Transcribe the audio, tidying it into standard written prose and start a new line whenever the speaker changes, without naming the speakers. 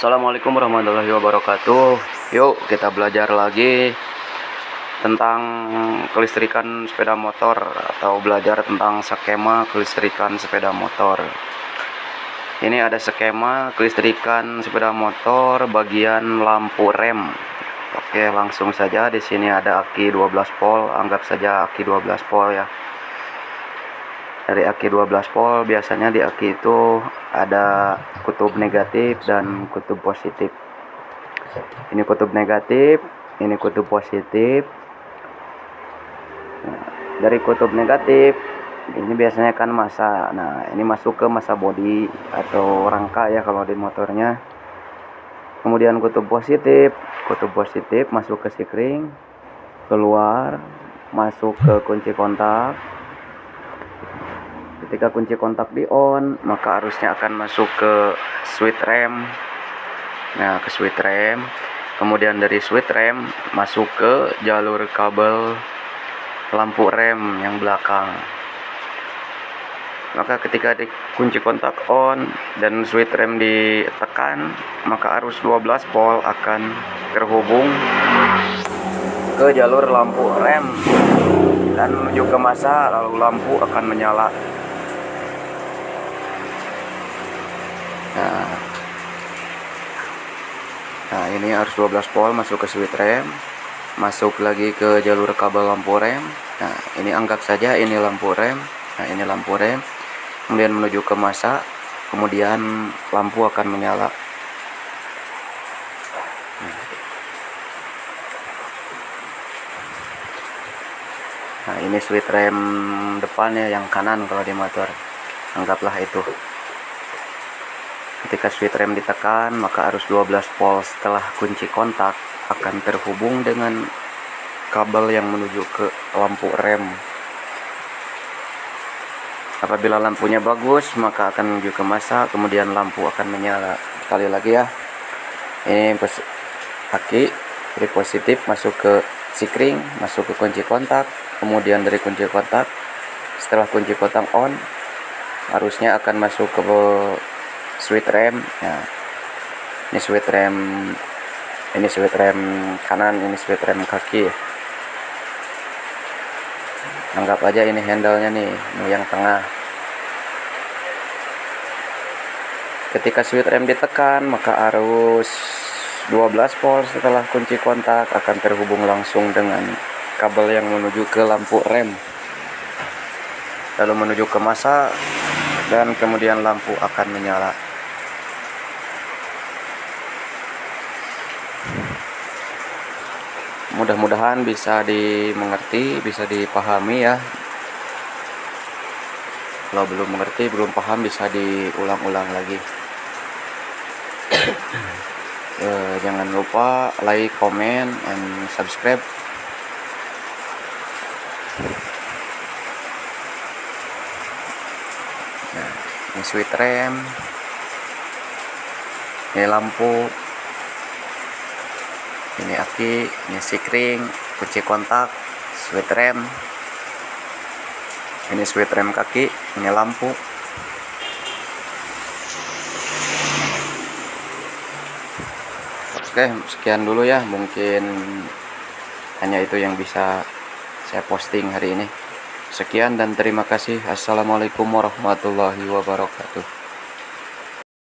Assalamualaikum warahmatullahi wabarakatuh. Yuk kita belajar lagi tentang kelistrikan sepeda motor atau belajar tentang skema kelistrikan sepeda motor. Ini ada skema kelistrikan sepeda motor bagian lampu rem. Oke, langsung saja. Di sini ada aki 12 volt, anggap saja aki 12 volt ya. Dari aki 12 volt biasanya di aki itu ada kutub negatif dan kutub positif. Ini kutub negatif, ini kutub positif. Nah, dari kutub negatif ini biasanya kan massa. Nah, ini masuk ke massa bodi atau rangka ya kalau di motornya. Kemudian kutub positif masuk ke sikring, keluar masuk ke kunci kontak. Ketika kunci kontak di on, maka arusnya akan masuk ke switch rem. Nah, ke switch rem. Kemudian dari switch rem masuk ke jalur kabel lampu rem yang belakang. Maka ketika di kunci kontak on dan switch rem ditekan, maka arus 12 volt akan terhubung ke jalur lampu rem dan menuju ke massa, lalu lampu akan menyala. Nah, ini arus 12 volt masuk ke switch rem, masuk lagi ke jalur kabel lampu rem. Nah, ini anggap saja ini lampu rem. Nah, ini lampu rem. Kemudian menuju ke massa, kemudian lampu akan menyala. Nah, ini switch rem depannya yang kanan kalau di motor. Anggaplah itu. Ketika switch rem ditekan, maka arus 12 volt setelah kunci kontak akan terhubung dengan kabel yang menuju ke lampu rem. Apabila lampunya bagus, maka akan menuju ke massa, kemudian lampu akan menyala. Sekali lagi ya. Ini aki, dari positif masuk ke sikring, masuk ke kunci kontak, kemudian dari kunci kontak, setelah kunci kontak on, arusnya akan masuk ke switch rem. Nah, ini switch rem kanan, ini switch rem kaki. Anggap aja ini handle-nya nih, ini yang tengah. Ketika switch rem ditekan, maka arus 12 volt setelah kunci kontak akan terhubung langsung dengan kabel yang menuju ke lampu rem, lalu menuju ke massa, dan kemudian lampu akan menyala. Mudah-mudahan bisa dimengerti, bisa dipahami ya. Kalau belum mengerti, belum paham, bisa diulang-ulang lagi. Jangan lupa like, comment, and subscribe. Nah, ini switch rem, ini lampu, ini aki, ini sikring, kunci kontak, switch rem, ini switch rem kaki, ini lampu. Oke, sekian dulu ya, mungkin hanya itu yang bisa saya posting hari ini. Sekian dan terima kasih. Assalamualaikum warahmatullahi wabarakatuh.